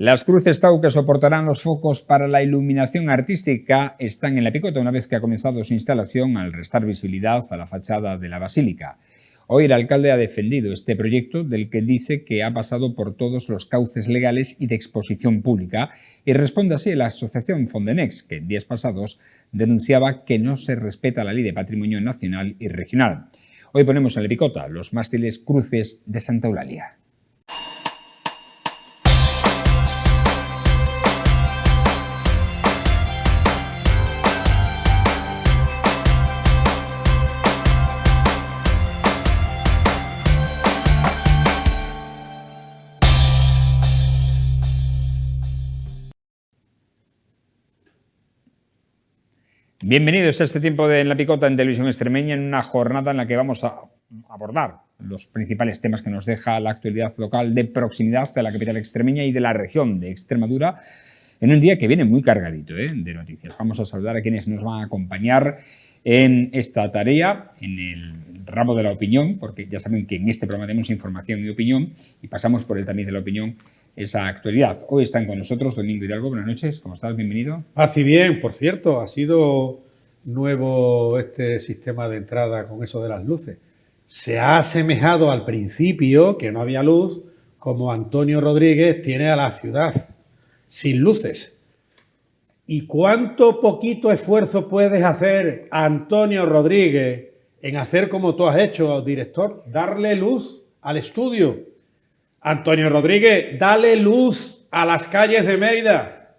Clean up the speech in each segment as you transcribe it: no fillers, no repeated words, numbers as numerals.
Las cruces Tau que soportarán los focos para la iluminación artística están en la picota una vez que ha comenzado su instalación al restar visibilidad a la fachada de la basílica. Hoy el alcalde ha defendido este proyecto del que dice que ha pasado por todos los cauces legales y de exposición pública y responde así a la asociación Fondenex, que en días pasados denunciaba que no se respeta la Ley de Patrimonio Nacional y Regional. Hoy ponemos en la picota los mástiles cruces de Santa Eulalia. Bienvenidos a este tiempo de En la Picota en Televisión Extremeña, en una jornada en la que vamos a abordar los principales temas que nos deja la actualidad local de proximidad de la capital extremeña y de la región de Extremadura, en un día que viene muy cargadito de noticias. Vamos a saludar a quienes nos van a acompañar en esta tarea, en el ramo de la opinión, porque ya saben que en este programa tenemos información y opinión y pasamos por el tamiz de la opinión esa actualidad. Hoy están con nosotros Domingo Hidalgo. Buenas noches, ¿cómo estás? Bienvenido. Así bien, por cierto, ha sido nuevo este sistema de entrada con eso de las luces. Se ha asemejado al principio, que no había luz, como Antonio Rodríguez tiene a la ciudad, sin luces. ¿Y cuánto poquito esfuerzo puedes hacer, Antonio Rodríguez, en hacer como tú has hecho, director? Darle luz al estudio. Antonio Rodríguez, dale luz a las calles de Mérida,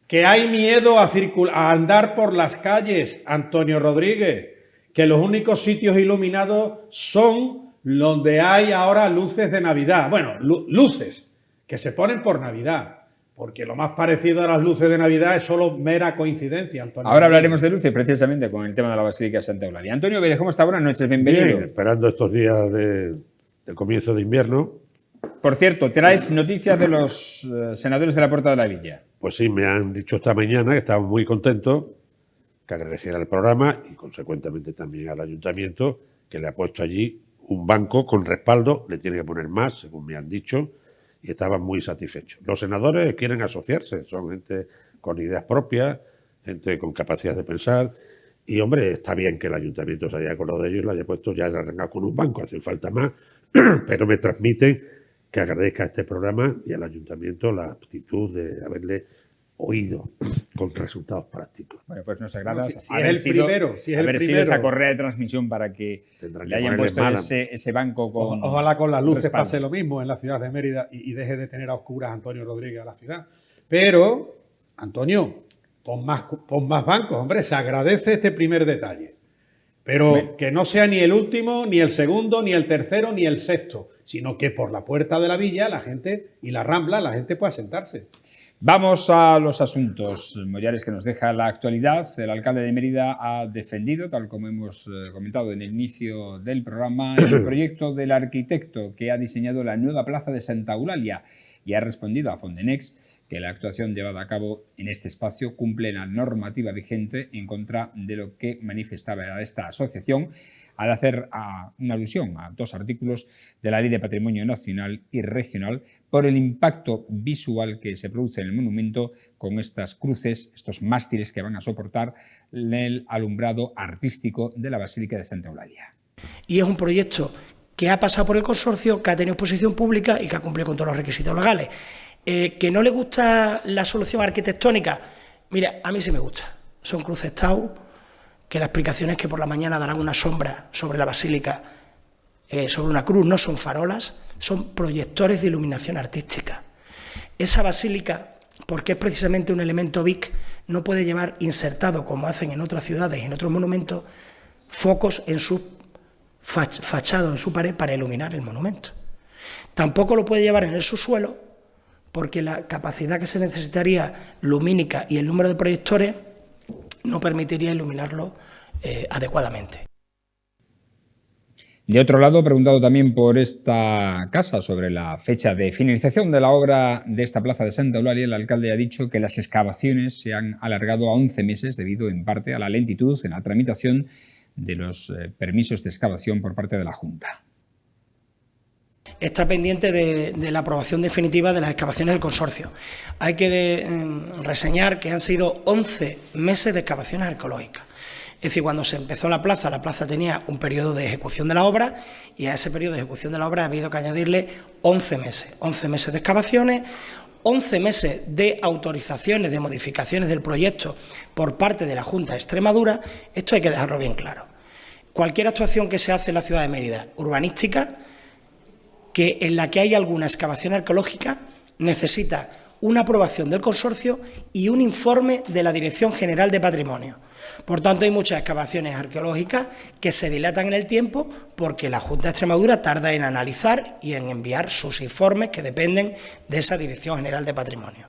que hay miedo a andar por las calles, Antonio Rodríguez, que los únicos sitios iluminados son donde hay ahora luces de Navidad. Bueno, luces que se ponen por Navidad, porque lo más parecido a las luces de Navidad es solo mera coincidencia, Antonio. Ahora hablaremos de luces precisamente con el tema de la Basílica de Santa Eulalia. Antonio Vélez, ¿cómo está? Buenas noches, bienvenido. Bien, esperando estos días de comienzo de invierno. Por cierto, traes noticias de los senadores de la Puerta de la Villa. Pues sí, me han dicho esta mañana que estaban muy contentos, que agradeciera el programa y consecuentemente también al ayuntamiento, que le ha puesto allí un banco con respaldo, le tiene que poner más, según me han dicho, y estaban muy satisfechos. Los senadores quieren asociarse, son gente con ideas propias, gente con capacidad de pensar, y hombre, está bien que el ayuntamiento se haya acordado de ellos y lo haya puesto, ya arrancado con un banco, hace falta más, pero me transmiten que agradezca a este programa y al ayuntamiento la aptitud de haberle oído con resultados prácticos. Bueno, pues nos agrada si es el primero, haber sido esa correa de transmisión para que le hayan puesto ese banco con... Ojalá con las luces pase lo mismo en la ciudad de Mérida y deje de tener a oscuras Antonio Rodríguez a la ciudad. Pero, Antonio, pon más bancos, hombre, se agradece este primer detalle. Pero que no sea ni el último, ni el segundo, ni el tercero, ni el sexto, sino que por la Puerta de la Villa la gente y la Rambla la gente pueda sentarse. Vamos a los asuntos mayores que nos deja la actualidad. El alcalde de Mérida ha defendido, tal como hemos comentado en el inicio del programa, el proyecto del arquitecto que ha diseñado la nueva plaza de Santa Eulalia y ha respondido a Fondenex que la actuación llevada a cabo en este espacio cumple la normativa vigente en contra de lo que manifestaba esta asociación al hacer una alusión a dos artículos de la Ley de Patrimonio Nacional y Regional por el impacto visual que se produce en el monumento con estas cruces, estos mástiles que van a soportar el alumbrado artístico de la Basílica de Santa Eulalia. Y es un proyecto que ha pasado por el consorcio, que ha tenido exposición pública y que ha cumplido con todos los requisitos legales. ¿Que no le gusta la solución arquitectónica? Mira, a mí sí me gusta. Son cruces Tau, que la explicación es que por la mañana darán una sombra sobre la basílica, sobre una cruz, no son farolas, son proyectores de iluminación artística. Esa basílica, porque es precisamente un elemento BIC, no puede llevar insertado, como hacen en otras ciudades y en otros monumentos, focos en su fachado, en su pared, para iluminar el monumento. Tampoco lo puede llevar en el subsuelo, porque la capacidad que se necesitaría lumínica y el número de proyectores no permitiría iluminarlo adecuadamente. De otro lado, preguntado también por esta casa sobre la fecha de finalización de la obra de esta plaza de Santa Eulalia, el alcalde ha dicho que las excavaciones se han alargado a 11 meses debido en parte a la lentitud en la tramitación de los permisos de excavación por parte de la Junta. está pendiente de la aprobación definitiva de las excavaciones del consorcio. Hay que reseñar que han sido 11 meses de excavaciones arqueológicas. Es decir, cuando se empezó la plaza tenía un periodo de ejecución de la obra y a ese periodo de ejecución de la obra ha habido que añadirle 11 meses. 11 meses de excavaciones, 11 meses de autorizaciones, de modificaciones del proyecto por parte de la Junta de Extremadura. Esto hay que dejarlo bien claro. Cualquier actuación que se hace en la ciudad de Mérida, urbanística, en la que hay alguna excavación arqueológica, necesita una aprobación del consorcio y un informe de la Dirección General de Patrimonio. Por tanto, hay muchas excavaciones arqueológicas que se dilatan en el tiempo porque la Junta de Extremadura tarda en analizar y en enviar sus informes que dependen de esa Dirección General de Patrimonio.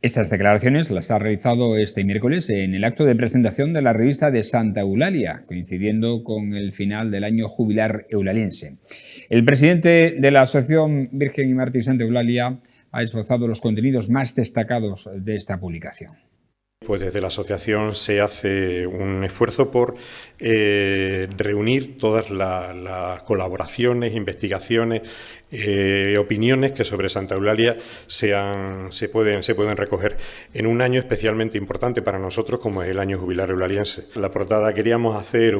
Estas declaraciones las ha realizado este miércoles en el acto de presentación de la revista de Santa Eulalia, coincidiendo con el final del año jubilar eulaliense. El presidente de la Asociación Virgen y Mártir Santa Eulalia ha esbozado los contenidos más destacados de esta publicación. Pues desde la asociación se hace un esfuerzo por reunir todas las colaboraciones, investigaciones, opiniones que sobre Santa Eulalia se pueden recoger en un año especialmente importante para nosotros como es el año jubilar eulaliense. La portada queríamos hacer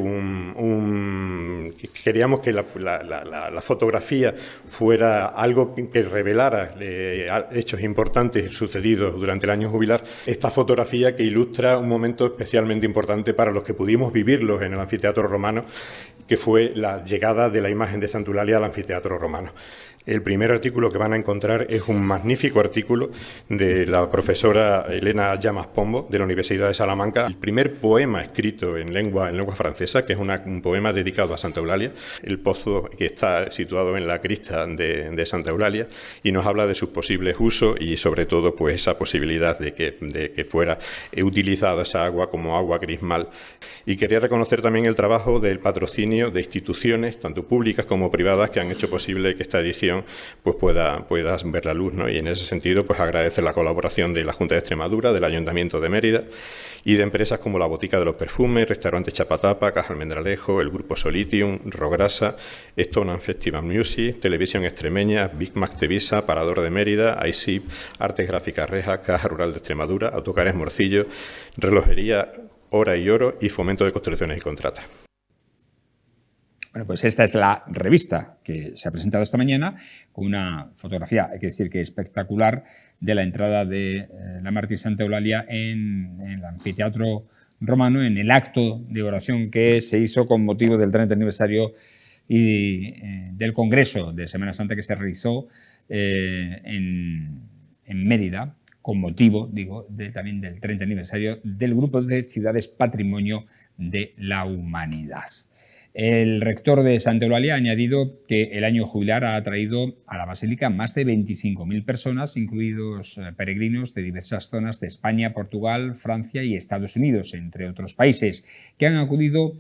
queríamos que la fotografía fuera algo que revelara hechos importantes sucedidos durante el año jubilar. Esta fotografía que ilustra un momento especialmente importante para los que pudimos vivirlos en el anfiteatro romano, que fue la llegada de la imagen de Santa Eulalia al anfiteatro romano. El primer artículo que van a encontrar es un magnífico artículo de la profesora Elena Llamas Pombo de la Universidad de Salamanca. El primer poema escrito en lengua francesa, que es un poema dedicado a Santa Eulalia, el pozo que está situado en la crista de Santa Eulalia, y nos habla de sus posibles usos y sobre todo pues esa posibilidad de que fuera utilizada esa agua como agua crismal. Y quería reconocer también el trabajo del patrocinio de instituciones, tanto públicas como privadas, que han hecho posible que esta edición pues pueda ver la luz, ¿no? Y en ese sentido pues agradecer la colaboración de la Junta de Extremadura, del Ayuntamiento de Mérida y de empresas como la Botica de los Perfumes, Restaurante Chapatapa, Caja Almendralejo, el Grupo Solitium, Rograsa, Stone Festival Music, Televisión Extremeña, Big Mac Tevisa, Parador de Mérida, ICIP, Artes Gráficas Reja, Caja Rural de Extremadura, Autocares Morcillo, Relojería Hora y Oro y Fomento de Construcciones y Contratas. Bueno, pues esta es la revista que se ha presentado esta mañana con una fotografía, hay que decir que espectacular, de la entrada de la Mártir Santa Eulalia en el anfiteatro romano, en el acto de oración que se hizo con motivo del 30 aniversario y del Congreso de Semana Santa que se realizó en Mérida, con motivo, digo, también del 30 aniversario del Grupo de Ciudades Patrimonio de la Humanidad. El rector de Santa Eulalia ha añadido que el año jubilar ha atraído a la Basílica más de 25.000 personas, incluidos peregrinos de diversas zonas de España, Portugal, Francia y Estados Unidos, entre otros países, que han acudido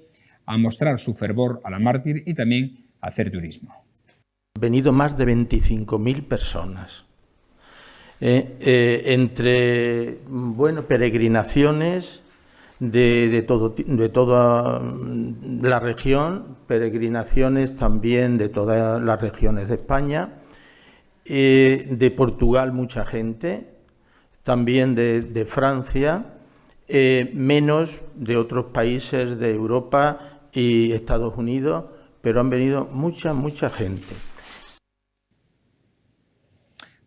a mostrar su fervor a la mártir y también a hacer turismo. Han venido más de 25.000 personas, entre peregrinaciones de toda la región, peregrinaciones también de todas las regiones de España, de Portugal mucha gente, también de Francia, menos de otros países de Europa y Estados Unidos, pero han venido mucha gente.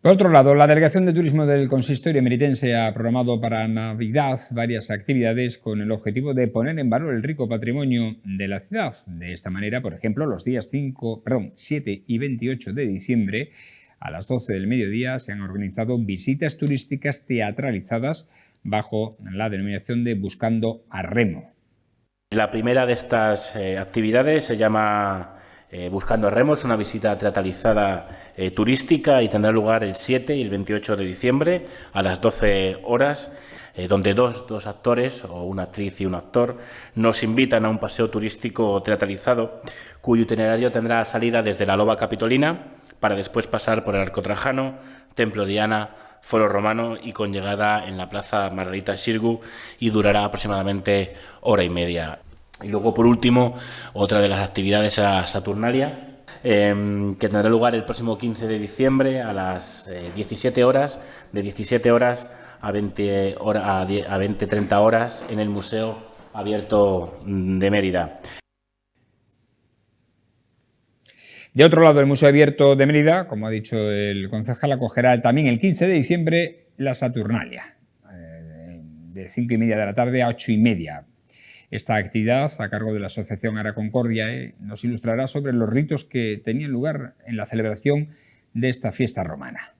Por otro lado, la Delegación de Turismo del Consistorio Emeritense ha programado para Navidad varias actividades con el objetivo de poner en valor el rico patrimonio de la ciudad. De esta manera, por ejemplo, los días 7 y 28 de diciembre, a las 12 del mediodía, se han organizado visitas turísticas teatralizadas bajo la denominación de Buscando a Remo. La primera de estas actividades se llama Buscando a Remo, es una visita teatralizada turística y tendrá lugar el 7 y el 28 de diciembre a las 12 horas, donde dos actores, o una actriz y un actor, nos invitan a un paseo turístico teatralizado cuyo itinerario tendrá salida desde la Loba Capitolina para después pasar por el Arco Trajano, Templo Diana, Foro Romano y con llegada en la Plaza Margarita Xirgu y durará aproximadamente hora y media. Y luego, por último, otra de las actividades a Saturnalia, que tendrá lugar el próximo 15 de diciembre a las 17 horas, de 17 horas a 20-30 horas en el Museo Abierto de Mérida. De otro lado, el Museo Abierto de Mérida, como ha dicho el concejal, acogerá también el 15 de diciembre la Saturnalia, de 5:30 de la tarde a 8:30. Esta actividad, a cargo de la Asociación Ara Concordia, nos ilustrará sobre los ritos que tenían lugar en la celebración de esta fiesta romana.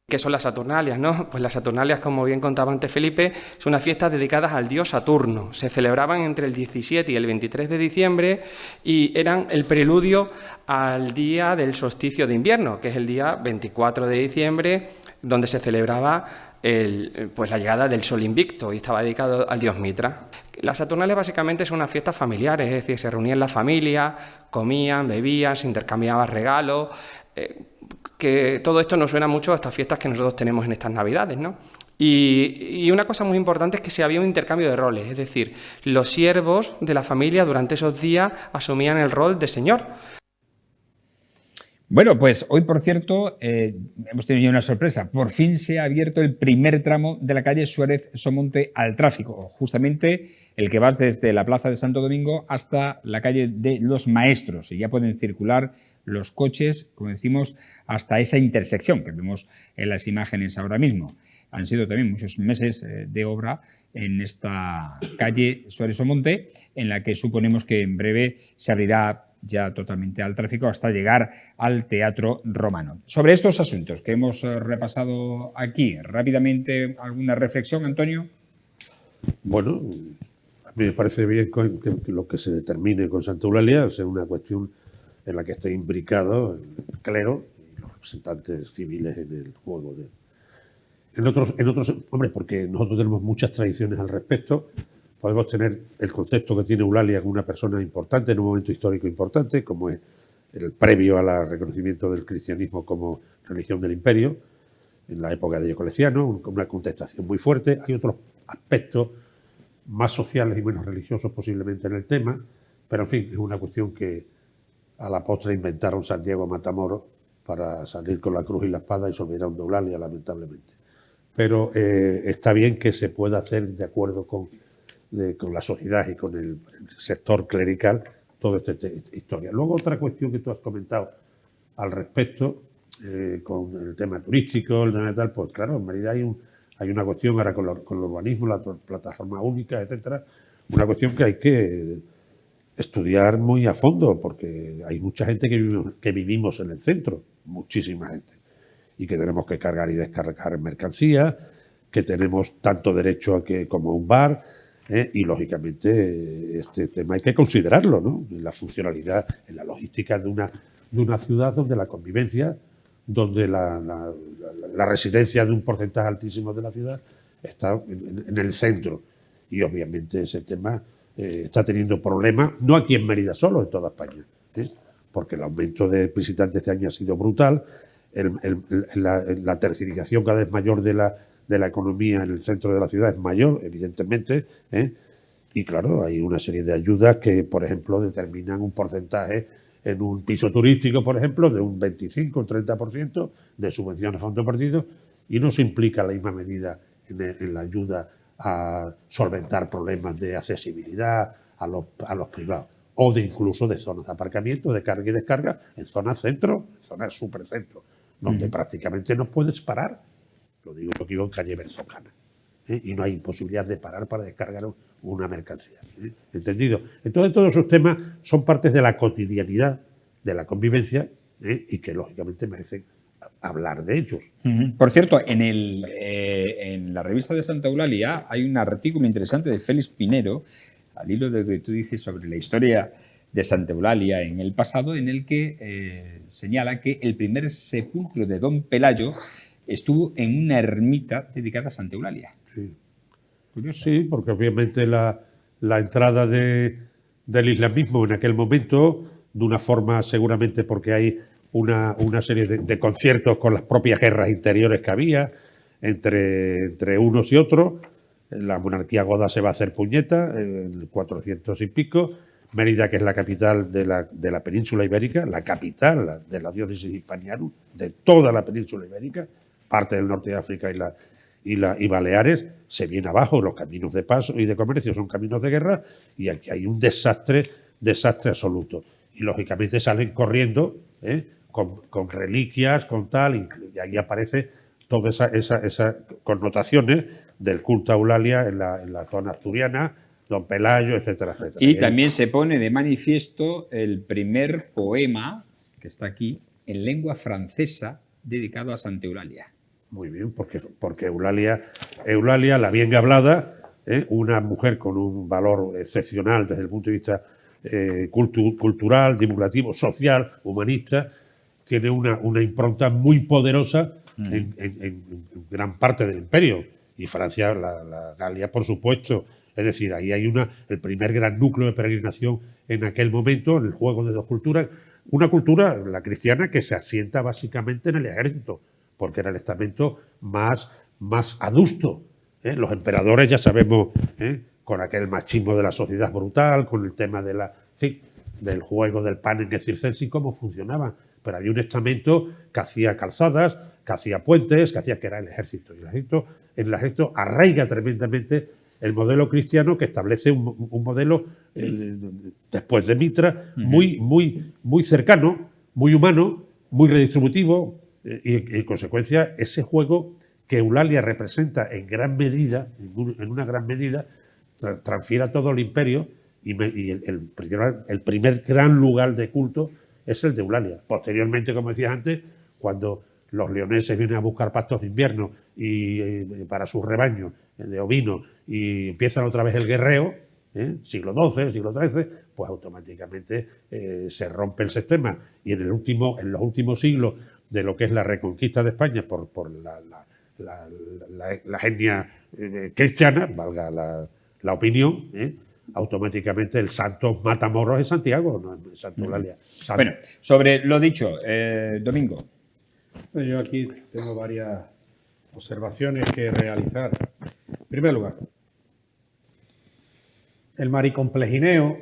¿Qué son las Saturnalias, no? Pues las Saturnalias, como bien contaba antes Felipe, son unas fiestas dedicadas al dios Saturno. Se celebraban entre el 17 y el 23 de diciembre y eran el preludio al día del solsticio de invierno, que es el día 24 de diciembre, donde se celebraba la llegada del sol invicto y estaba dedicado al dios Mitra. Las Saturnalias básicamente son unas fiestas familiares, es decir, se reunían la familia, comían, bebían, se intercambiaban regalos, que todo esto nos suena mucho a estas fiestas que nosotros tenemos en estas Navidades, ¿no? Y una cosa muy importante es que había un intercambio de roles, es decir, los siervos de la familia durante esos días asumían el rol de señor. Bueno, pues hoy, por cierto, hemos tenido una sorpresa. Por fin se ha abierto el primer tramo de la calle Suárez Somonte al tráfico, justamente el que va desde la Plaza de Santo Domingo hasta la calle de los Maestros. Y ya pueden circular los coches, como decimos, hasta esa intersección que vemos en las imágenes ahora mismo. Han sido también muchos meses de obra en esta calle Suárez Somonte, en la que suponemos que en breve se abrirá ya totalmente al tráfico hasta llegar al Teatro Romano. Sobre estos asuntos que hemos repasado aquí, rápidamente, ¿alguna reflexión, Antonio? Bueno, a mí me parece bien que lo que se determine con Santa Eulalia sea una cuestión en la que esté imbricado el clero y los representantes civiles en el juego. En otros, hombre, porque nosotros tenemos muchas tradiciones al respecto. Podemos tener el concepto que tiene Eulalia como una persona importante en un momento histórico importante, como es el previo al reconocimiento del cristianismo como religión del imperio, en la época de Diocleciano, una contestación muy fuerte. Hay otros aspectos más sociales y menos religiosos posiblemente en el tema, pero en fin, es una cuestión que a la postre inventaron Santiago Matamoros para salir con la cruz y la espada y se olvidaron de Eulalia, lamentablemente. Pero está bien que se pueda hacer de acuerdo con la sociedad y con el sector clerical toda esta historia. Luego otra cuestión que tú has comentado al respecto, con el tema turístico, el tema tal, pues claro, en Mérida hay una cuestión ahora con el urbanismo, la plataforma única, etcétera, una cuestión que hay que estudiar muy a fondo, porque hay mucha gente que vivimos en el centro, muchísima gente, y que tenemos que cargar y descargar mercancía, que tenemos tanto derecho a que como un bar, y lógicamente este tema hay que considerarlo, ¿no? En la funcionalidad, en la logística de una ciudad donde la convivencia, donde la residencia de un porcentaje altísimo de la ciudad está en el centro, y obviamente ese tema está teniendo problemas, no aquí en Mérida solo, en toda España, porque el aumento de visitantes este año ha sido brutal, la terciarización cada vez mayor de la economía en el centro de la ciudad es mayor, evidentemente, y claro, hay una serie de ayudas que, por ejemplo, determinan un porcentaje en un piso turístico, por ejemplo, de un 25 o 30% de subvenciones a fondo perdido, y no se implica la misma medida en la ayuda a solventar problemas de accesibilidad a los privados, o de incluso de zonas de aparcamiento, de carga y descarga, en zonas centro, en zonas supercentro, donde prácticamente no puedes parar. Lo digo en calle Berzocana, y no hay posibilidad de parar para descargar una mercancía. ¿Entendido? Entonces todos esos temas son partes de la cotidianidad, de la convivencia, y que lógicamente merecen hablar de ellos. Por cierto, en la revista de Santa Eulalia hay un artículo interesante de Félix Pinero, al hilo de lo que tú dices sobre la historia de Santa Eulalia en el pasado, en el que señala que el primer sepulcro de Don Pelayo estuvo en una ermita dedicada a Santa Eulalia. Sí, sí, porque obviamente la entrada del islamismo en aquel momento, de una forma seguramente porque hay una serie de conciertos con las propias guerras interiores que había entre unos y otros. La monarquía goda se va a hacer puñeta en el 400 y pico, Mérida, que es la capital de la península ibérica, la capital de la diócesis Hispaniarum, de toda la península ibérica, parte del norte de África y Baleares, se viene abajo. Los caminos de paso y de comercio son caminos de guerra, y aquí hay un desastre absoluto. Y lógicamente salen corriendo con reliquias, con tal, y ahí aparece todas esas connotaciones del culto a Eulalia en la zona asturiana, Don Pelayo, etcétera, etcétera. Y también se pone de manifiesto el primer poema, que está aquí, en lengua francesa, dedicado a Santa Eulalia. Muy bien, porque Eulalia, la bien hablada, una mujer con un valor excepcional desde el punto de vista cultural, divulgativo, social, humanista, tiene una impronta muy poderosa en gran parte del imperio. Y Francia, la Galia, por supuesto. Es decir, ahí hay el primer gran núcleo de peregrinación en aquel momento, en el juego de dos culturas. Una cultura, la cristiana, que se asienta básicamente en el ejército, porque era el estamento más adusto. Los emperadores, ya sabemos, con aquel machismo de la sociedad brutal, con el tema del juego del panem et circensis, cómo funcionaba. Pero había un estamento que hacía calzadas, que hacía puentes, que era el ejército. Y el ejército arraiga tremendamente el modelo cristiano, que establece un modelo, después de Mitra, muy cercano, muy humano, muy redistributivo, y en consecuencia ese juego que Eulalia representa en una gran medida, transfiere a todo el imperio, y el primer gran lugar de culto es el de Eulalia. Posteriormente, como decías antes, cuando los leoneses vienen a buscar pastos de invierno para sus rebaños de ovinos, y empiezan otra vez el guerreo, siglo XII, siglo XIII, pues automáticamente se rompe el sistema. Y en los últimos siglos de lo que es la reconquista de España por la etnia cristiana, valga la opinión, automáticamente el santo matamoros es Santiago, no es Santa Eulalia. Bueno, sobre lo dicho, Domingo. Yo aquí tengo varias observaciones que realizar. En primer lugar, el maricomplejineo,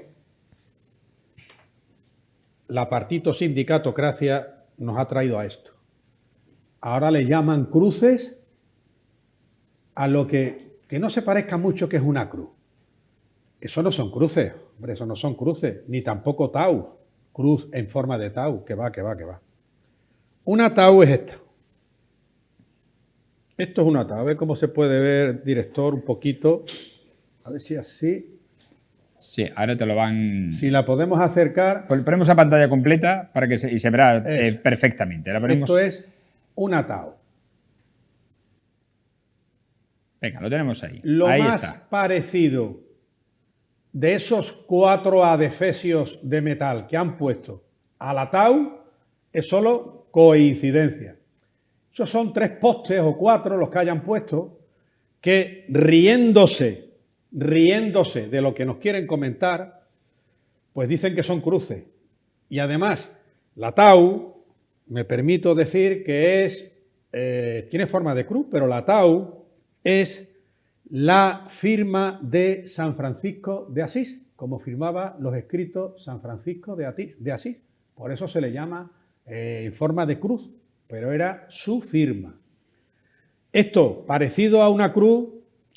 la partito-sindicatocracia nos ha traído a esto. Ahora le llaman cruces a lo que no se parezca mucho que es una cruz. Eso no son cruces, hombre, eso no son cruces, ni tampoco tau, cruz en forma de tau, que va. Una tau es esta. Esto es una tau. A ver cómo se puede ver, director, un poquito. A ver si así. Sí, ahora te lo van... Si la podemos acercar. Ponemos a pantalla completa para que y se verá perfectamente. La ponemos... Esto es una tau. Venga, lo tenemos ahí. Lo ahí más está. parecido de esos 4 adefesios de metal que han puesto a la tau es solo coincidencia. Esos son 3 postes o 4 los que hayan puesto, que riéndose de lo que nos quieren comentar, pues dicen que son cruces. Y además, la tau, me permito decir que tiene forma de cruz, pero la tau es la firma de San Francisco de Asís, como firmaba los escritos San Francisco de Asís. Por eso se le llama en forma de cruz, pero era su firma. Esto, parecido a una cruz,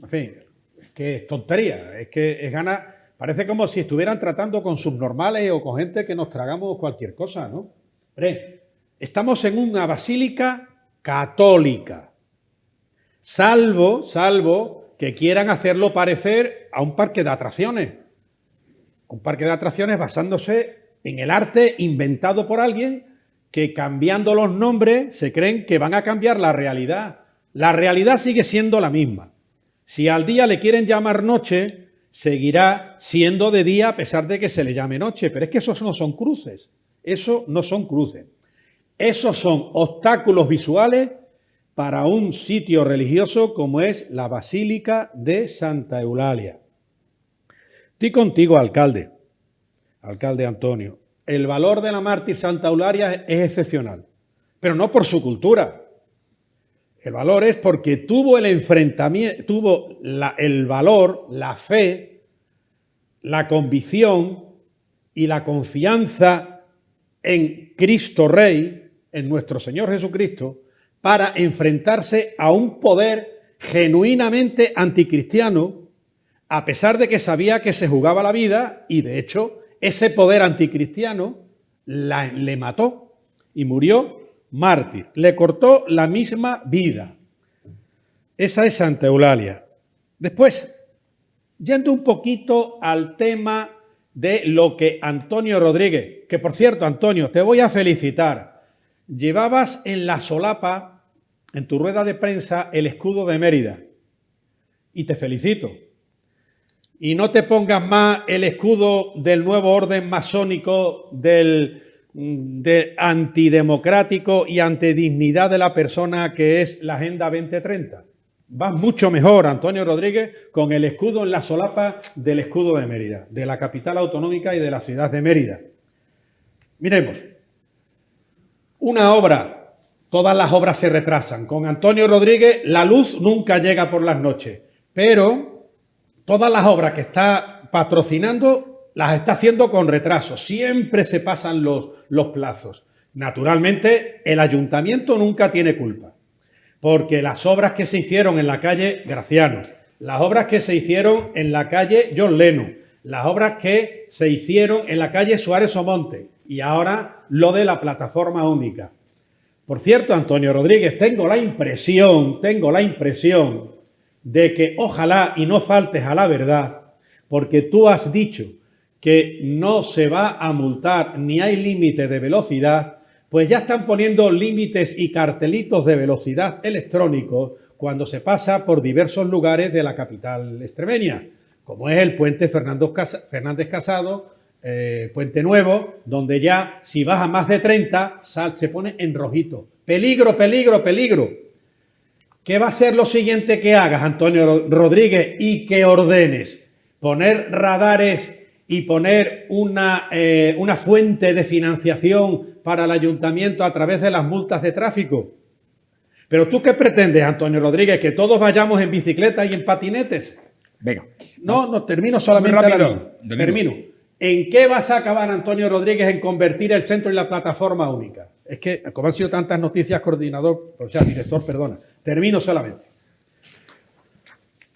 en fin, es que es tontería, es que es ganar, parece como si estuvieran tratando con subnormales o con gente que nos tragamos cualquier cosa, ¿no? Estamos en una basílica católica, salvo que quieran hacerlo parecer a un parque de atracciones. Un parque de atracciones basándose en el arte inventado por alguien que, cambiando los nombres, se creen que van a cambiar la realidad. La realidad sigue siendo la misma. Si al día le quieren llamar noche, seguirá siendo de día a pesar de que se le llame noche. Pero es que esos no son cruces. Eso no son cruces. Esos son obstáculos visuales para un sitio religioso como es la Basílica de Santa Eulalia. Estoy contigo, alcalde Antonio. El valor de la mártir Santa Eulalia es excepcional, pero no por su cultura. El valor es porque tuvo el enfrentamiento, tuvo el valor, la fe, la convicción y la confianza en Cristo Rey, en nuestro Señor Jesucristo, para enfrentarse a un poder genuinamente anticristiano, a pesar de que sabía que se jugaba la vida, y de hecho ese poder anticristiano le mató y murió mártir, le cortó la misma vida. Esa es Santa Eulalia. Después, yendo un poquito al tema de lo que Antonio Rodríguez, que por cierto, Antonio, te voy a felicitar. Llevabas en la solapa, en tu rueda de prensa, el escudo de Mérida. Y te felicito. Y no te pongas más el escudo del nuevo orden masónico, del antidemocrático y antidignidad de la persona, que es la Agenda 2030. Vas mucho mejor, Antonio Rodríguez, con el escudo en la solapa del escudo de Mérida, de la capital autonómica y de la ciudad de Mérida. Miremos, una obra, todas las obras se retrasan. Con Antonio Rodríguez la luz nunca llega por las noches, pero todas las obras que está patrocinando las está haciendo con retraso. Siempre se pasan los plazos. Naturalmente, el ayuntamiento nunca tiene culpa, porque las obras que se hicieron en la calle Graciano, las obras que se hicieron en la calle John Lennon, las obras que se hicieron en la calle Suárez Omonte y ahora lo de la plataforma única. Por cierto, Antonio Rodríguez, tengo la impresión de que ojalá y no faltes a la verdad, porque tú has dicho que no se va a multar ni hay límite de velocidad, pues ya están poniendo límites y cartelitos de velocidad electrónicos cuando se pasa por diversos lugares de la capital extremeña, como es el puente Fernández Casado, Puente Nuevo, donde ya si vas a más de 30 se pone en rojito. Peligro, peligro, peligro. ¿Qué va a ser lo siguiente que hagas, Antonio Rodríguez, y que ordenes? Poner radares y poner una fuente de financiación para el ayuntamiento a través de las multas de tráfico. ¿Pero tú qué pretendes, Antonio Rodríguez? ¿Que todos vayamos en bicicleta y en patinetes? Venga. No, termino solamente. Termino. ¿En qué vas a acabar, Antonio Rodríguez, en convertir el centro en la plataforma única? Es que, como han sido tantas noticias, director, perdona. Termino solamente.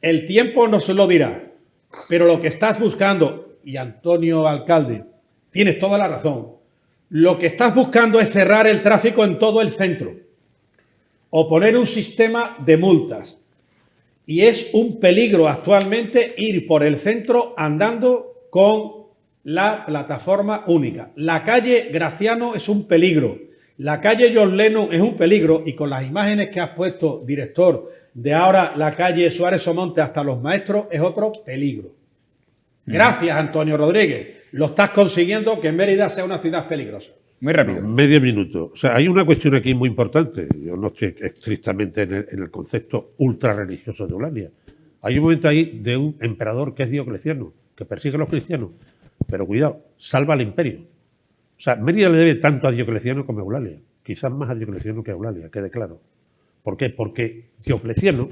El tiempo nos lo dirá, pero lo que estás buscando, y Antonio Alcalde, tienes toda la razón, lo que estás buscando es cerrar el tráfico en todo el centro o poner un sistema de multas. Y es un peligro actualmente ir por el centro andando con la plataforma única. La calle Graciano es un peligro. La calle John Lennon es un peligro. Y con las imágenes que has puesto, director, de ahora la calle Suárez Omonte hasta Los Maestros, es otro peligro. Gracias, Antonio Rodríguez. Lo estás consiguiendo, que Mérida sea una ciudad peligrosa. Muy rápido. Medio minuto. O sea, hay una cuestión aquí muy importante. Yo no estoy estrictamente en el concepto ultra religioso de Eulalia. Hay un momento ahí de un emperador que es Diocleciano, que persigue a los cristianos. Pero cuidado, salva al imperio. O sea, Mérida le debe tanto a Diocleciano como a Eulalia. Quizás más a Diocleciano que a Eulalia, quede claro. ¿Por qué? Porque Diocleciano,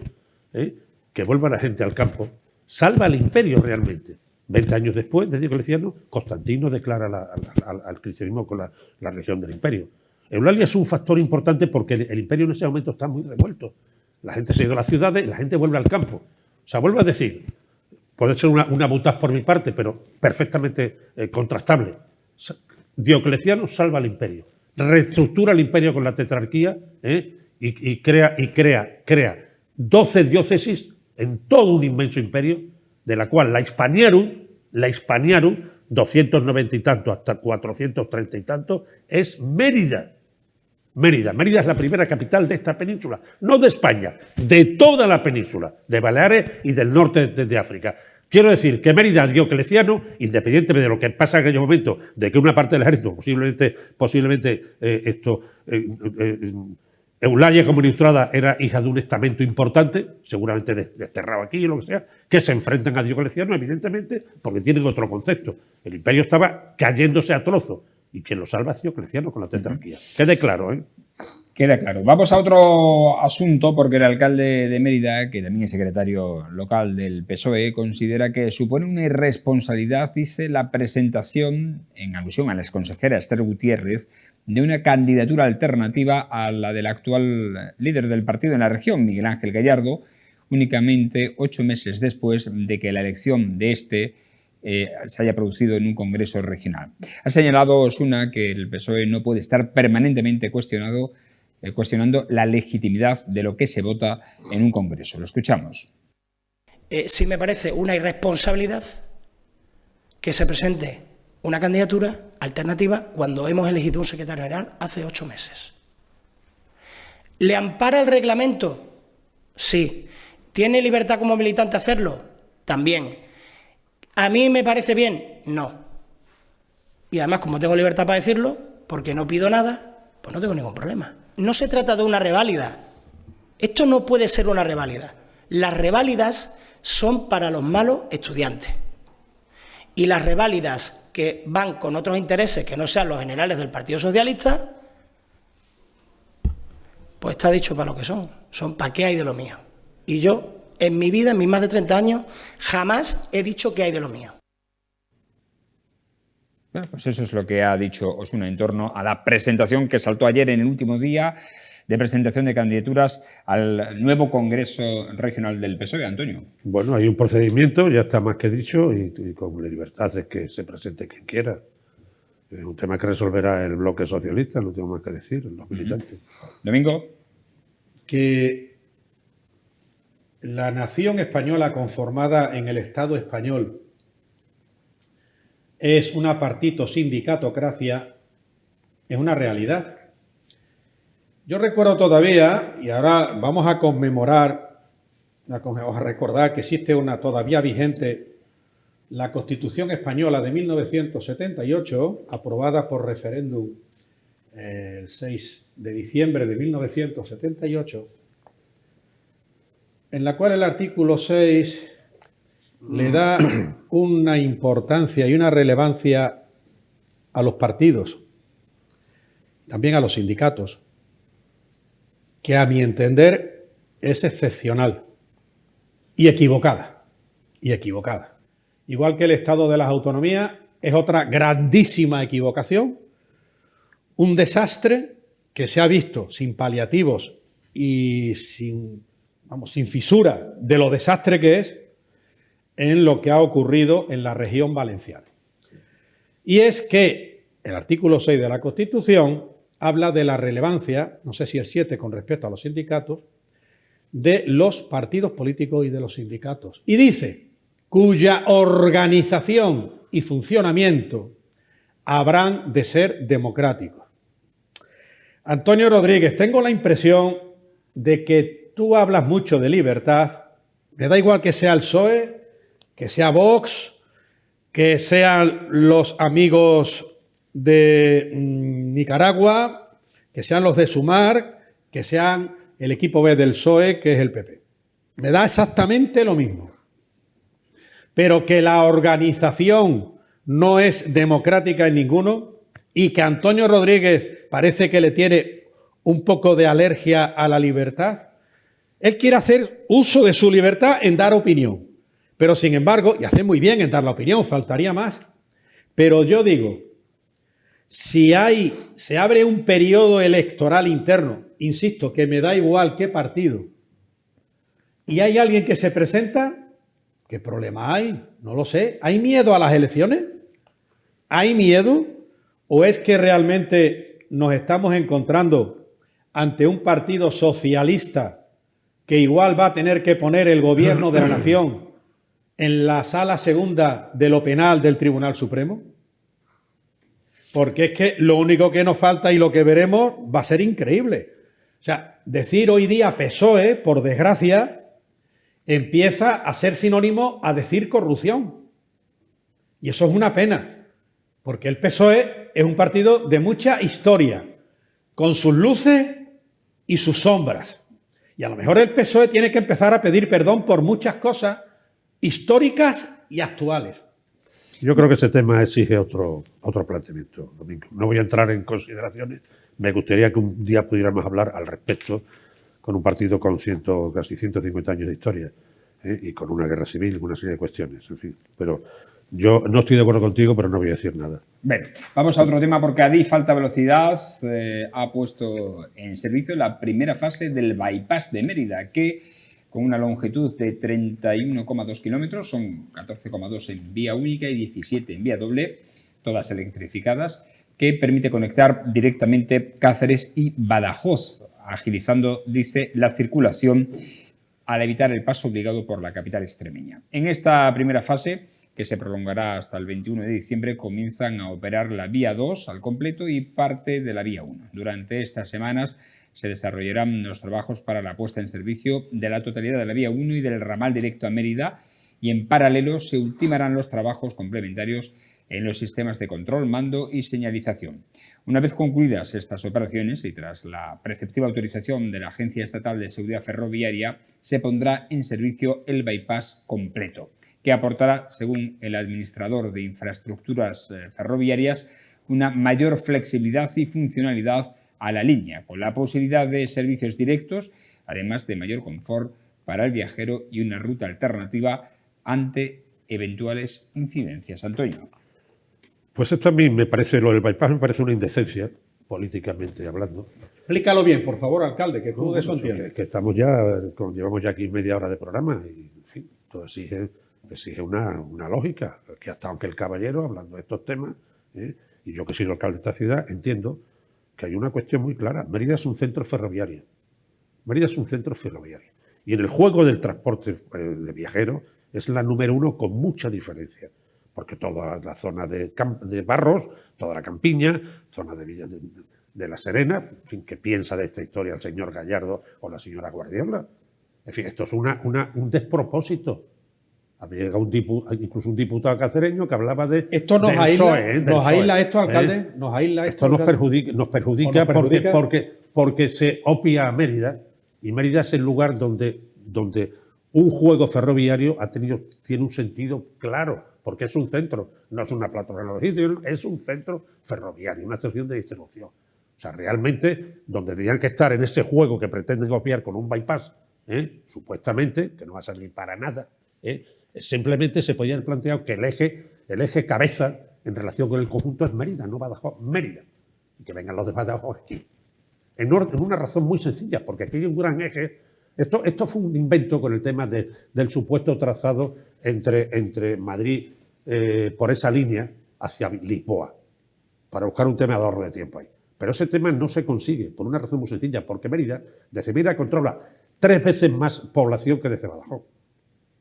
que vuelva la gente al campo, salva al imperio realmente. 20 años después de Diocleciano, Constantino declara al cristianismo con la región del imperio. Eulalia es un factor importante porque el imperio en ese momento está muy revuelto. La gente se ha ido a las ciudades y la gente vuelve al campo. O sea, vuelvo a decir, puede ser una butaz por mi parte, pero perfectamente contrastable. Diocleciano salva al imperio, reestructura el imperio con la tetrarquía y crea 12 diócesis en todo un inmenso imperio, de la cual la Hispaniarum, 290 y tanto hasta 430 y tanto, es Mérida. Mérida es la primera capital de esta península, no de España, de toda la península, de Baleares y del norte de África. Quiero decir que Mérida, Diocleciano, independientemente de lo que pasa en aquel momento, de que una parte del ejército, posiblemente Eulalia como ilustrada era hija de un estamento importante, seguramente desterrado aquí o lo que sea, que se enfrentan a Diocleciano, evidentemente, porque tienen otro concepto. El imperio estaba cayéndose a trozos y quien lo salva es Diocleciano con la tetrarquía. Quede claro, ¿eh? Queda claro. Vamos a otro asunto, porque el alcalde de Mérida, que también es secretario local del PSOE, considera que supone una irresponsabilidad, dice, la presentación, en alusión a la exconsejera Esther Gutiérrez, de una candidatura alternativa a la del actual líder del partido en la región, Miguel Ángel Gallardo, únicamente 8 meses después de que la elección de se haya producido en un congreso regional. Ha señalado Osuna que el PSOE no puede estar permanentemente cuestionando la legitimidad de lo que se vota en un congreso. Lo escuchamos. Sí me parece una irresponsabilidad que se presente una candidatura alternativa cuando hemos elegido un secretario general hace 8 meses. ¿Le ampara el reglamento? Sí. ¿Tiene libertad como militante hacerlo? También. ¿A mí me parece bien? No. Y además, como tengo libertad para decirlo, porque no pido nada, pues no tengo ningún problema. No se trata de una reválida. Esto no puede ser una reválida. Las reválidas son para los malos estudiantes. Y las reválidas que van con otros intereses que no sean los generales del Partido Socialista, pues está dicho para lo que son. Son para qué hay de lo mío. Y yo, en mi vida, en mis más de 30 años, jamás he dicho qué hay de lo mío. Bueno, pues eso es lo que ha dicho Osuna en torno a la presentación que saltó ayer en el último día de presentación de candidaturas al nuevo Congreso Regional del PSOE. Antonio. Bueno, hay un procedimiento, ya está más que dicho, y con la libertad de que se presente quien quiera. Es un tema que resolverá el bloque socialista, no tengo más que decir, los militantes. Domingo. Que la nación española conformada en el Estado español es una partito-sindicatocracia, es una realidad. Yo recuerdo todavía, y ahora vamos a conmemorar, vamos a recordar que existe una todavía vigente, la Constitución Española de 1978, aprobada por referéndum el 6 de diciembre de 1978, en la cual el artículo 6 le da una importancia y una relevancia a los partidos, también a los sindicatos, que a mi entender es excepcional y equivocada, Igual que el Estado de las Autonomías es otra grandísima equivocación, un desastre que se ha visto sin paliativos y sin fisura de lo desastre que es en lo que ha ocurrido en la región valenciana. Y es que el artículo 6 de la Constitución habla de la relevancia, no sé si el 7 con respecto a los sindicatos, de los partidos políticos y de los sindicatos. Y dice, cuya organización y funcionamiento habrán de ser democráticos. Antonio Rodríguez, tengo la impresión de que tú hablas mucho de libertad, me da igual que sea el PSOE, que sea Vox, que sean los amigos de Nicaragua, que sean los de Sumar, que sean el equipo B del PSOE, que es el PP. Me da exactamente lo mismo. Pero que la organización no es democrática en ninguno y que Antonio Rodríguez parece que le tiene un poco de alergia a la libertad. Él quiere hacer uso de su libertad en dar opinión. Pero sin embargo, y hace muy bien en dar la opinión, faltaría más. Pero yo digo, si se abre un periodo electoral interno, insisto, que me da igual qué partido, y hay alguien que se presenta, ¿qué problema hay? No lo sé. ¿Hay miedo a las elecciones? ¿Hay miedo? ¿O es que realmente nos estamos encontrando ante un partido socialista que igual va a tener que poner el gobierno de la nación en la sala segunda de lo penal del Tribunal Supremo? Porque es que lo único que nos falta y lo que veremos va a ser increíble. O sea, decir hoy día PSOE, por desgracia, empieza a ser sinónimo a decir corrupción. Y eso es una pena, porque el PSOE es un partido de mucha historia, con sus luces y sus sombras. Y a lo mejor el PSOE tiene que empezar a pedir perdón por muchas cosas históricas y actuales. Yo creo que ese tema exige otro planteamiento, Domingo. No voy a entrar en consideraciones, me gustaría que un día pudiéramos hablar al respecto con un partido con casi 150 años de historia, y con una guerra civil, una serie de cuestiones, en fin. Pero yo no estoy de acuerdo contigo, pero no voy a decir nada. Bien, vamos a otro tema porque Adif Alta Velocidad ha puesto en servicio la primera fase del bypass de Mérida, que con una longitud de 31,2 kilómetros, son 14,2 en vía única y 17 en vía doble, todas electrificadas, que permite conectar directamente Cáceres y Badajoz, agilizando, dice, la circulación al evitar el paso obligado por la capital extremeña. En esta primera fase, que se prolongará hasta el 21 de diciembre, comienzan a operar la vía 2 al completo y parte de la vía 1. Durante estas semanas se desarrollarán los trabajos para la puesta en servicio de la totalidad de la vía 1 y del ramal directo a Mérida, y en paralelo se ultimarán los trabajos complementarios en los sistemas de control, mando y señalización. Una vez concluidas estas operaciones y tras la preceptiva autorización de la Agencia Estatal de Seguridad Ferroviaria, se pondrá en servicio el bypass completo, que aportará, según el administrador de infraestructuras ferroviarias, una mayor flexibilidad y funcionalidad a la línea, con la posibilidad de servicios directos, además de mayor confort para el viajero y una ruta alternativa ante eventuales incidencias. Antonio. Pues esto a mí me parece, lo del bypass me parece una indecencia, políticamente hablando. Explícalo bien, por favor, alcalde, que tú de eso entiendes. Que estamos llevamos ya aquí media hora de programa y, en fin, todo exige una lógica, que hasta aunque el caballero, hablando de estos temas, y yo que soy el alcalde de esta ciudad, entiendo que hay una cuestión muy clara. Mérida es un centro ferroviario. Mérida es un centro ferroviario. Y en el juego del transporte de viajeros es la número 1 con mucha diferencia. Porque toda la zona de Barros, toda la Campiña, zona de Villa de La Serena, en fin, ¿qué piensa de esta historia el señor Gallardo o la señora Guardiola? En fin, esto es un despropósito. Había llegado incluso un diputado cacereño que hablaba de... Esto nos aísla esto, alcalde. Nos aísla esto nos perjudica porque se opia a Mérida, y Mérida es el lugar donde un juego ferroviario tiene un sentido claro, porque es un centro, no es una plataforma logística, es un centro ferroviario, una estación de distribución. O sea, realmente, donde tendrían que estar en ese juego que pretenden copiar con un bypass, supuestamente, que no va a servir para nada, simplemente se podía haber planteado que el eje cabeza en relación con el conjunto es Mérida, no Badajoz, Mérida. Y que vengan los de Badajoz aquí. En una razón muy sencilla, porque aquí hay un gran eje. Esto fue un invento con el tema del supuesto trazado entre Madrid, por esa línea, hacia Lisboa, para buscar un tema de ahorro de tiempo ahí. Pero ese tema no se consigue, por una razón muy sencilla, porque Mérida, desde Mérida controla 3 veces más población que desde Badajoz.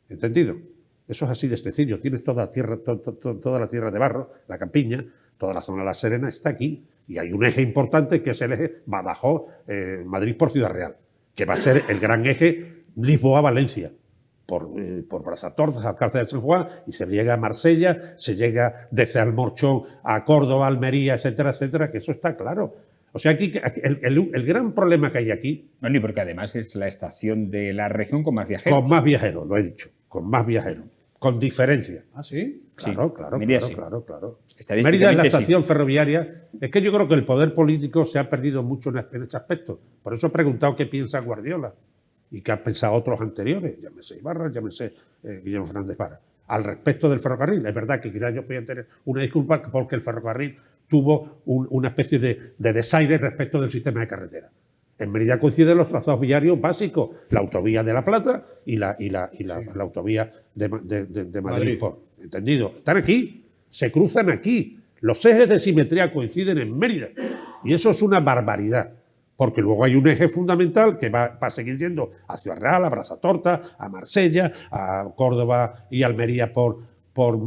¿Entendido? Eso es así de sencillo. Tienes toda la tierra de Barro, la Campiña, toda la zona de La Serena está aquí. Y hay un eje importante que es el eje Badajoz, Madrid por Ciudad Real, que va a ser el gran eje Lisboa-Valencia, por Brazatorza, Alcázar de San Juan, y se llega a Marsella, se llega desde Almorchón a Córdoba, Almería, etcétera, etcétera, que eso está claro. O sea, aquí el gran problema que hay aquí... Bueno, y porque además es la estación de la región con más viajeros. Con más viajeros, lo he dicho, con más viajeros, con diferencia. ¿Ah, sí? Claro, sí. claro. Mérida es la estación ferroviaria. Es que yo creo que el poder político se ha perdido mucho en este aspecto. Por eso he preguntado qué piensa Guardiola y qué han pensado otros anteriores, llámese Ibarra, llámese Guillermo Fernández Vara, al respecto del ferrocarril. Es verdad que quizás yo podía tener una disculpa porque el ferrocarril tuvo una especie de desaire respecto del sistema de carretera. En Mérida coinciden los trazados viarios básicos, la autovía de La Plata y la autovía de Madrid. ¿Entendido? Están aquí, se cruzan aquí. Los ejes de simetría coinciden en Mérida. Y eso es una barbaridad. Porque luego hay un eje fundamental que va a seguir yendo a Ciudad Real, a Brazatorta, a Marsella, a Córdoba y Almería por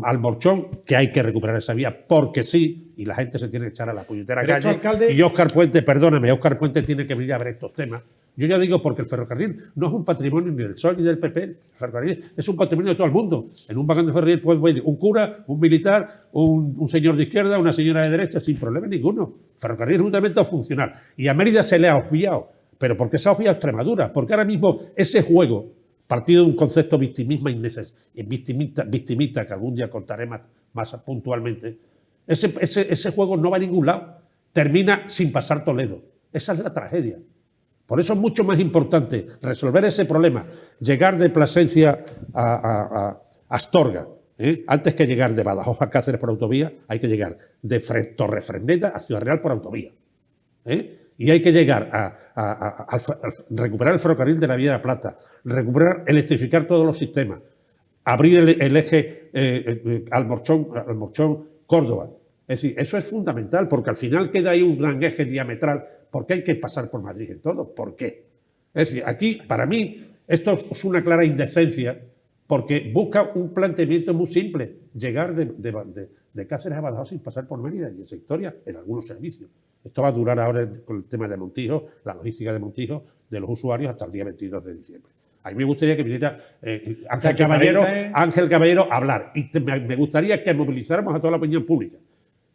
Almorchón, que hay que recuperar esa vía porque sí, y la gente se tiene que echar a la puñetera calle. Alcalde... Y Óscar Puente, perdóname, Óscar Puente tiene que venir a ver estos temas. Yo ya digo porque el ferrocarril no es un patrimonio ni del PSOE ni del PP. El ferrocarril es un patrimonio de todo el mundo. En un vagón de ferrocarril puede ir un cura, un militar, un señor de izquierda, una señora de derecha, sin problema ninguno. El ferrocarril es un elemento funcional. Y a Mérida se le ha obviado. ¿Pero por qué se ha obviado Extremadura? Porque ahora mismo ese juego, partido de un concepto victimista, que algún día contaré más puntualmente, ese juego no va a ningún lado. termina sin pasar Toledo. Esa es la tragedia. Por eso es mucho más importante resolver ese problema, llegar de Plasencia a Astorga, antes que llegar de Badajoz a Cáceres por autovía, hay que llegar de Torrefresneda a Ciudad Real por autovía. Y hay que llegar a recuperar el ferrocarril de la Vía de la Plata, electrificar todos los sistemas, abrir el eje Almorchón-Córdoba. Es decir, eso es fundamental, porque al final queda ahí un gran eje diametral. ¿Por qué hay que pasar por Madrid en todo? ¿Por qué? Es decir, aquí, para mí, esto es una clara indecencia, porque busca un planteamiento muy simple, llegar de Cáceres a Badajoz sin pasar por Mérida, y esa historia en algunos servicios. Esto va a durar ahora con el tema de Montijo, la logística de Montijo, de los usuarios, hasta el día 22 de diciembre. A mí me gustaría que viniera Ángel Caballero a hablar, y me gustaría que movilizáramos a toda la opinión pública,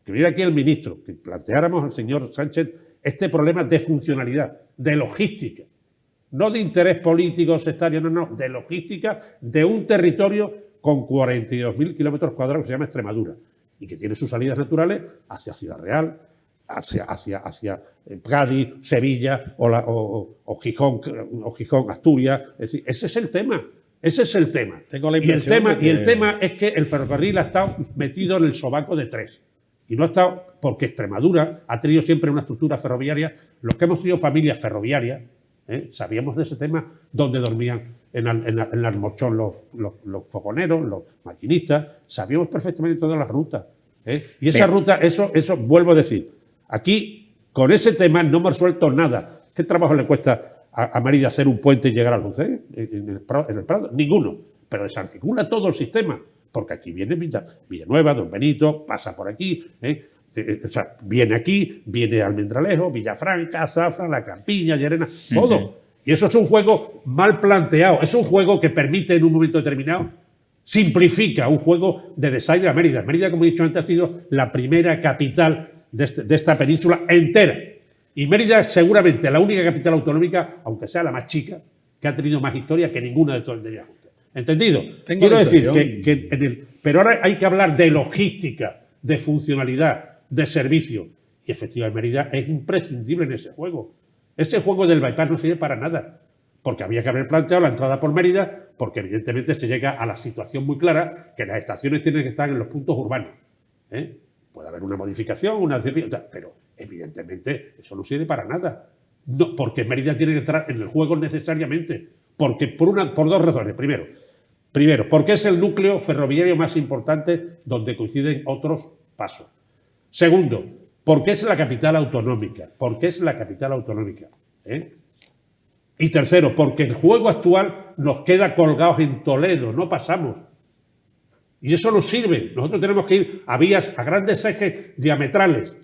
que viniera aquí el ministro, que planteáramos al señor Sánchez este problema de funcionalidad, de logística, no de interés político, sectario, no, de logística de un territorio con 42.000 kilómetros cuadrados que se llama Extremadura y que tiene sus salidas naturales hacia Ciudad Real, hacia Cádiz, Sevilla o Gijón, Asturias. Es decir, ese es el tema. Ese es el tema. Y el tema es que el ferrocarril ha estado metido en el sobaco de tres. Y no ha estado porque Extremadura ha tenido siempre una estructura ferroviaria. Los que hemos sido familias ferroviarias, sabíamos de ese tema, donde dormían en Almorchón los fogoneros, los maquinistas. Sabíamos perfectamente todas las rutas. Y esa ruta, eso vuelvo a decir, aquí con ese tema no hemos resuelto nada. ¿Qué trabajo le cuesta a Mérida hacer un puente y llegar al Roncero en el Prado? Ninguno. Pero desarticula todo el sistema. Porque aquí viene Villanueva, Don Benito, pasa por aquí, o sea, viene aquí, viene Almendralejo, Villafranca, Zafra, La Campiña, Llerena, todo. Y eso es un juego mal planteado, es un juego que permite en un momento determinado, simplifica un juego de desaire a Mérida. Mérida, como he dicho antes, ha sido la primera capital de esta península entera. Y Mérida es seguramente la única capital autonómica, aunque sea la más chica, que ha tenido más historia que ninguna de todas ellas. ¿Entendido? Quiero decir pero ahora hay que hablar de logística, de funcionalidad, de servicio. Y efectivamente Mérida es imprescindible en ese juego. Ese juego del bypass no sirve para nada, porque había que haber planteado la entrada por Mérida, porque evidentemente se llega a la situación muy clara que las estaciones tienen que estar en los puntos urbanos. Puede haber una modificación, pero evidentemente eso no sirve para nada. No, porque Mérida tiene que entrar en el juego necesariamente, porque por dos razones. Primero, porque es el núcleo ferroviario más importante donde coinciden otros pasos. Segundo, porque es la capital autonómica. Y tercero, porque el juego actual nos queda colgados en Toledo, no pasamos. Y eso nos sirve. Nosotros tenemos que ir a vías, a grandes ejes diametrales.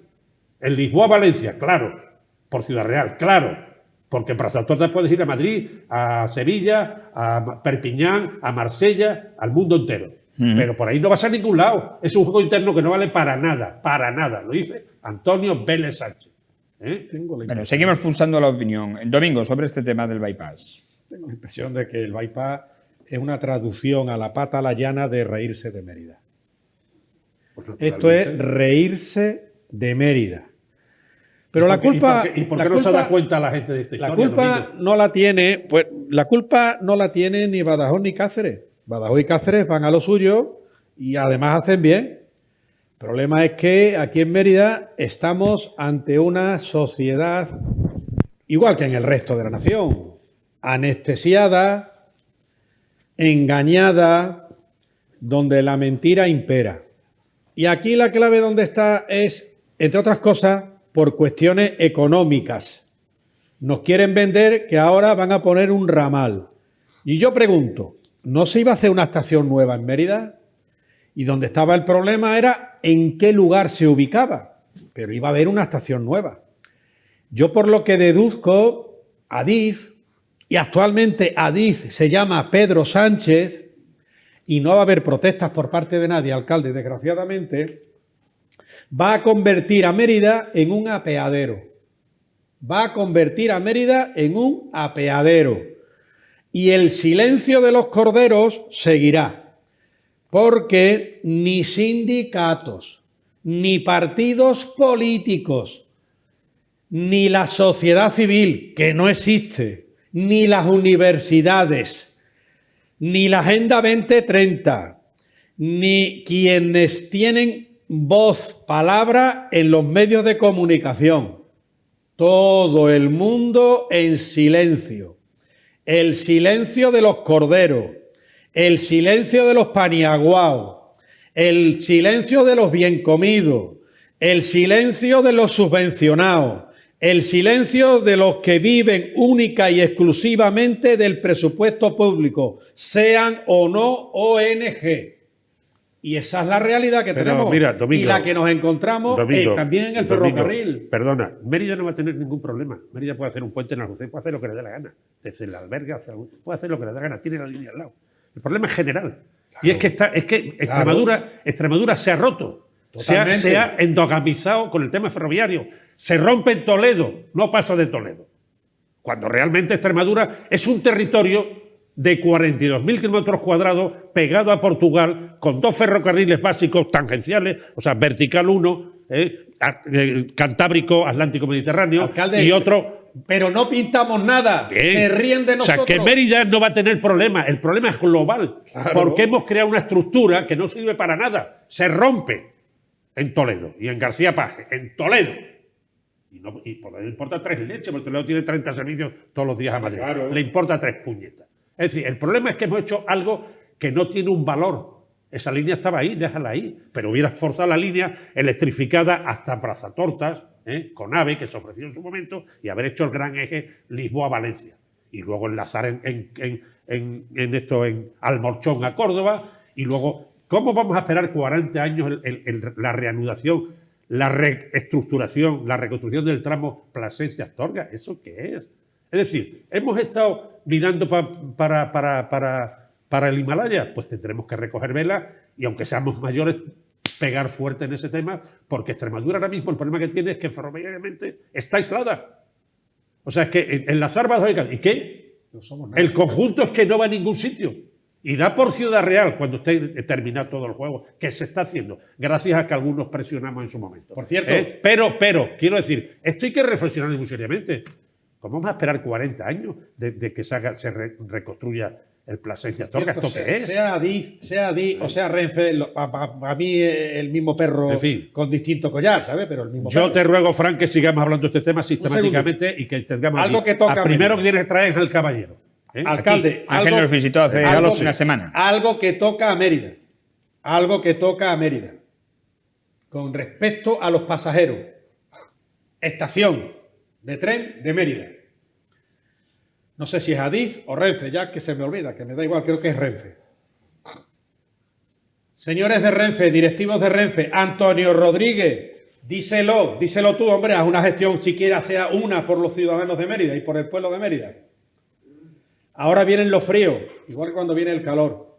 En Lisboa-Valencia, claro. Por Ciudad Real, claro. Porque en Brazaltorta puedes ir a Madrid, a Sevilla, a Perpiñán, a Marsella, al mundo entero. Pero por ahí no vas a ningún lado. Es un juego interno que no vale para nada. Lo dice Antonio Vélez Sánchez. Bueno, seguimos pulsando la opinión. Domingo, sobre este tema del bypass. Tengo la impresión de que el bypass es una traducción a la pata a la llana de reírse de Mérida. Esto es reírse de Mérida. Pero la culpa... ¿Y por qué no se da cuenta la gente de esta historia? La culpa no la tiene, pues la culpa no la tiene ni Badajoz ni Cáceres. Badajoz y Cáceres van a lo suyo y además hacen bien. El problema es que aquí en Mérida estamos ante una sociedad, igual que en el resto de la nación, anestesiada, engañada, donde la mentira impera. Y aquí la clave donde está es, entre otras cosas, por cuestiones económicas. Nos quieren vender que ahora van a poner un ramal. Y yo pregunto, ¿no se iba a hacer una estación nueva en Mérida? Y donde estaba el problema era en qué lugar se ubicaba. Pero iba a haber una estación nueva. Yo por lo que deduzco, Adif, y actualmente Adif se llama Pedro Sánchez, y no va a haber protestas por parte de nadie, alcalde, desgraciadamente, va a convertir a Mérida en un apeadero. Y el silencio de los corderos seguirá. Porque ni sindicatos, ni partidos políticos, ni la sociedad civil, que no existe, ni las universidades, ni la Agenda 2030, ni quienes tienen voz, palabra en los medios de comunicación. Todo el mundo en silencio. El silencio de los corderos, el silencio de los paniaguaos, el silencio de los bien comidos, el silencio de los subvencionados, el silencio de los que viven única y exclusivamente del presupuesto público, sean o no ONG. Y esa es la realidad que tenemos. Mira, Domingo, y la que nos encontramos también en el ferrocarril. Perdona, Mérida no va a tener ningún problema. Mérida puede hacer un puente en Algeciras, puede hacer lo que le dé la gana. Desde el albergue hacia algún, puede hacer lo que le dé la gana, tiene la línea al lado. El problema es general. Claro. Y es que Extremadura se ha roto. Se ha endogamizado con el tema ferroviario. Se rompe en Toledo, no pasa de Toledo. Cuando realmente Extremadura es un territorio de 42.000 kilómetros cuadrados pegado a Portugal, con 2 ferrocarriles básicos tangenciales, o sea, vertical 1, Cantábrico, Atlántico Mediterráneo, alcalde, y otro. Pero no pintamos nada, se ríen de nosotros. O sea, que Mérida no va a tener problema, el problema es global, claro, porque hemos creado una estructura que no sirve para nada, se rompe en Toledo y en García Paje, en Toledo. Y por le importa 3 leches, porque Toledo tiene 30 servicios todos los días a Madrid. Claro. Le importa 3 puñetas. Es decir, el problema es que hemos hecho algo que no tiene un valor. Esa línea estaba ahí, déjala ahí. Pero hubiera forzado la línea electrificada hasta Brazatortas, con AVE, que se ofreció en su momento, y haber hecho el gran eje Lisboa-Valencia. Y luego enlazar en Almorchón a Córdoba. Y luego, ¿cómo vamos a esperar 40 años la reanudación, la reestructuración, la reconstrucción del tramo Plasencia-Astorga? ¿Eso qué es? Es decir, hemos estado mirando para el Himalaya, pues tendremos que recoger vela y aunque seamos mayores, pegar fuerte en ese tema, porque Extremadura ahora mismo el problema que tiene es que ferroviariamente está aislada. O sea, es que enlazar Badajoz, ¿y qué? No somos nada. El conjunto es que no va a ningún sitio. Y da por Ciudad Real cuando esté terminado todo el juego, que se está haciendo, gracias a que algunos presionamos en su momento. Por cierto. Pero, quiero decir, esto hay que reflexionar muy seriamente. ¿Cómo vamos a esperar 40 años de que se reconstruya el Plasencia-Astorga? ¿Esto qué es? Sea Adif o sea Renfe, para mí el mismo perro, en fin, con distinto collar, ¿sabes? Pero el mismo Yo perro. Te ruego, Fran, que sigamos hablando de este tema sistemáticamente y que tengamos algo aquí. Que toca primero que tienes que traer es el caballero. Alcalde, Ángel nos visitó hace una semana. Algo que toca a Mérida. Algo que toca a Mérida. Con respecto a los pasajeros. Estación de tren de Mérida. No sé si es Adif o Renfe, ya que se me olvida, que me da igual, creo que es Renfe. Señores de Renfe, directivos de Renfe, Antonio Rodríguez, díselo tú, hombre, haz una gestión, siquiera sea una por los ciudadanos de Mérida y por el pueblo de Mérida. Ahora vienen los fríos, igual que cuando viene el calor.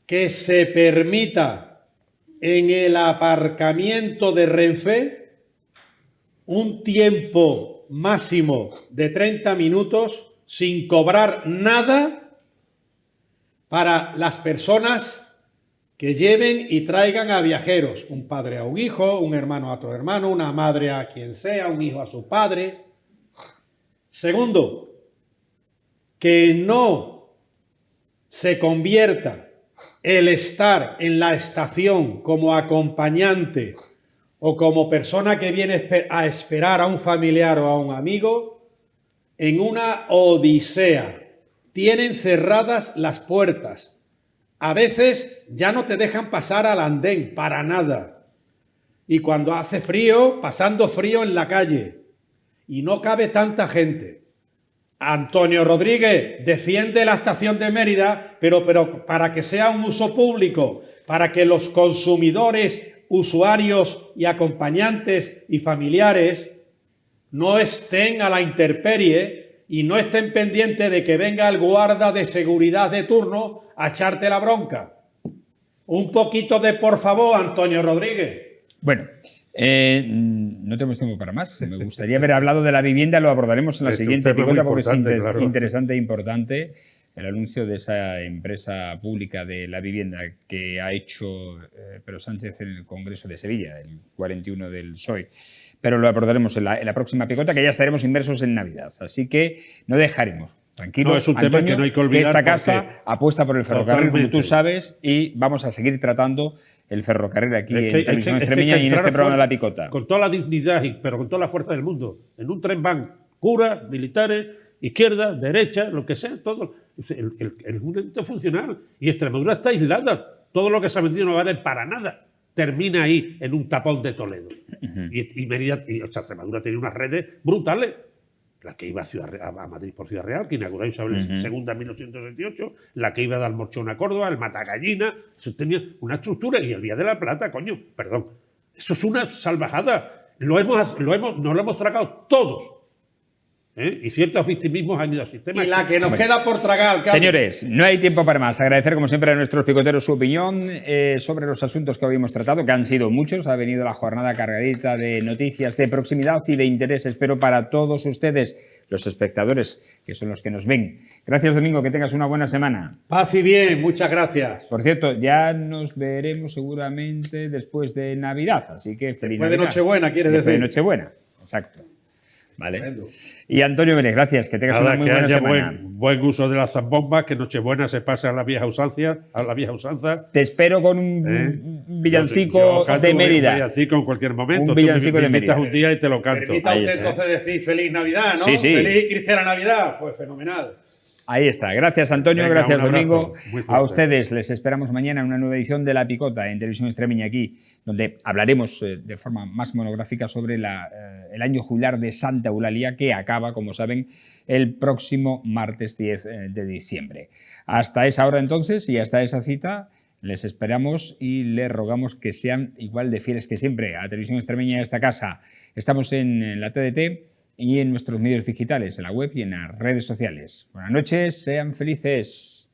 Que se permita en el aparcamiento de Renfe un tiempo máximo de 30 minutos sin cobrar nada para las personas que lleven y traigan a viajeros. Un padre a un hijo, un hermano a otro hermano, una madre a quien sea, un hijo a su padre. Segundo, que no se convierta el estar en la estación como acompañante o como persona que viene a esperar a un familiar o a un amigo en una odisea. Tienen cerradas las puertas. A veces ya no te dejan pasar al andén para nada. Y cuando hace frío, pasando frío en la calle. Y no cabe tanta gente. Antonio Rodríguez defiende la estación de Mérida, pero para que sea un uso público, para que los consumidores, usuarios y acompañantes y familiares no estén a la intemperie y no estén pendientes de que venga el guarda de seguridad de turno a echarte la bronca. Un poquito de por favor, Antonio Rodríguez. Bueno, no tenemos tiempo para más. Me gustaría haber hablado de la vivienda, lo abordaremos en la siguiente pregunta porque es interesante e importante. el anuncio de esa empresa pública de la vivienda que ha hecho Pedro Sánchez en el Congreso de Sevilla, el 41 del PSOE. Pero lo abordaremos en la próxima picota, que ya estaremos inmersos en Navidad. Así que no dejaremos. Tranquilo, no, es un tema que no hay que olvidar, esta casa apuesta por el ferrocarril, como tú sabes, y vamos a seguir tratando el ferrocarril aquí en Televisión Extremeña y en este programa de La Picota. Con toda la dignidad, pero con toda la fuerza del mundo. En un tren van curas, militares, izquierda, derecha, lo que sea, todo. Es un ente funcional. Y Extremadura está aislada. Todo lo que se ha vendido no vale para nada. Termina ahí, en un tapón de Toledo. Y Mérida, Extremadura tiene unas redes brutales. La que iba a Madrid por Ciudad Real, que inauguró Isabel II en 1868, la que iba de Almorchón a Córdoba, el Matagallina, eso tenía una estructura, y el Vía de la Plata, coño, perdón. Eso es una salvajada. Nos lo hemos tragado todos. Y ciertos victimismos han ido al sistema. Y la que nos queda por tragar. Señores, no hay tiempo para más. Agradecer, como siempre, a nuestros picoteros su opinión sobre los asuntos que hoy hemos tratado, que han sido muchos. Ha venido la jornada cargadita de noticias de proximidad y de interés, espero, para todos ustedes, los espectadores, que son los que nos ven. Gracias, Domingo, que tengas una buena semana. Paz y bien, muchas gracias. Por cierto, ya nos veremos seguramente después de Navidad, así que feliz Después de Navidad. Nochebuena, ¿quieres decir? Después de Nochebuena, exacto. Vale. Y Antonio Vélez, gracias, que tengas una muy que buena haya semana. buen uso de las zambombas, que Nochebuena se pase a la vieja usanza. Te espero con un villancico Yo canto de Mérida. Un villancico en cualquier momento. Un villancico Tú me de invitas Mérida. un día y te lo canto. Permita usted entonces decir feliz Navidad, ¿no? Sí, sí. Feliz y cristiana Navidad. Pues fenomenal. Ahí está. Gracias, Antonio. Venga, gracias, un abrazo. Domingo. Muy fuerte. A ustedes les esperamos mañana en una nueva edición de La Picota en Televisión Extremeña aquí, donde hablaremos de forma más monográfica sobre el año jubilar de Santa Eulalia, que acaba, como saben, el próximo martes 10 de diciembre. Hasta esa hora entonces y hasta esa cita les esperamos y les rogamos que sean igual de fieles que siempre a Televisión Extremeña y a esta casa. Estamos en la TDT y en nuestros medios digitales, en la web y en las redes sociales. Buenas noches, sean felices.